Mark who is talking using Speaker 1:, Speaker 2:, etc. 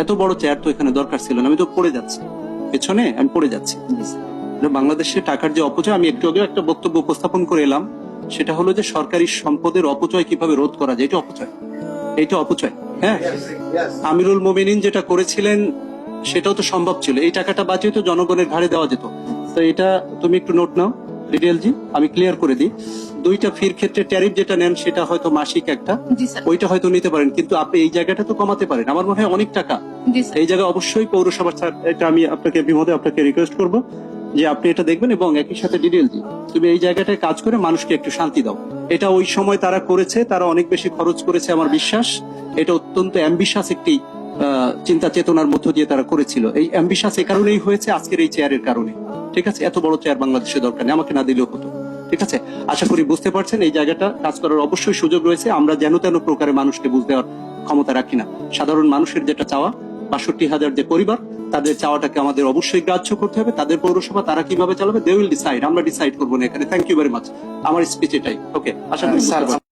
Speaker 1: এত বড় চেয়ার তো এখানে দরকার ছিল না, আমি তো পড়ে যাচ্ছি পেছনে, আমি পড়ে যাচ্ছি। বাংলাদেশে টাকার যে অপচয়, আমি একটু আগে একটা বক্তব্য উপস্থাপন করে এলাম, সেটা হলো যে সরকারি সম্পদের অপচয় কিভাবে রোধ করা যায়। এটা অপচয়, এইটা অপচয়। হ্যাঁ, আমিরুল মোমিনিন যেটা করেছিলেন সেটাও তো সম্ভব ছিল, এই টাকাটা বাঁচিয়ে তো জনগণের ঘাড়ে দেওয়া যেত। তো এটা তুমি একটু নোট নাও রিডেলজি, আমি ক্লিয়ার করে দিই। দুইটা ফির ক্ষেত্রে ট্যারিফ যেটা নেন সেটা হয়তো মাসিক একটা, ওইটা হয়তো নিতে পারেন, কিন্তু আপনি এই জায়গাটা তো কমাতে পারেন। আমার মনে হয় অনেক টাকা এই জায়গায় অবশ্যই পৌরসভা, এটা আমি আপনাকে বিমোদে আপনাকে রিকোয়েস্ট করবো যে আপনি এটা দেখবেন, এবং একই সাথে ডিটেলজি তুমি এই জায়গাটায় কাজ করে মানুষকে একটু শান্তি দাও। এটা ওই সময় তারা করেছে, তারা অনেক বেশি খরচ করেছে আমার বিশ্বাস। এটা অত্যন্ত অ্যাম্বিশাস একটি চিন্তা চেতনার মধ্য দিয়ে তারা করেছিল। এই অ্যাম্বিশাস এ কারণেই হয়েছে আজকের এই চেয়ারের কারণে। ঠিক আছে, এত বড় চেয়ার বাংলাদেশে দরকার নেই, আমাকে না দিলেও হতো। ঠিক আছে, আশা করি বুঝতে পারছেন এই জায়গাটা কাজ করার অবশ্যই সুযোগ রয়েছে। আমরা যেন তেন প্রকারে মানুষকে বুঝ দেওয়ার ক্ষমতা রাখি না। সাধারণ মানুষের যেটা চাওয়া, 62,000 যে পরিবার, তাদের চাওয়াটাকে আমাদের অবশ্যই গ্রাহ্য করতে হবে। তাদের পৌরসভা তারা কিভাবে চালাবে, দে উইল ডিসাইড, আমরা ডিসাইড করবো না এখানে। Thank you very much. আমার স্পিচ এটাই। ওকে, আশা করি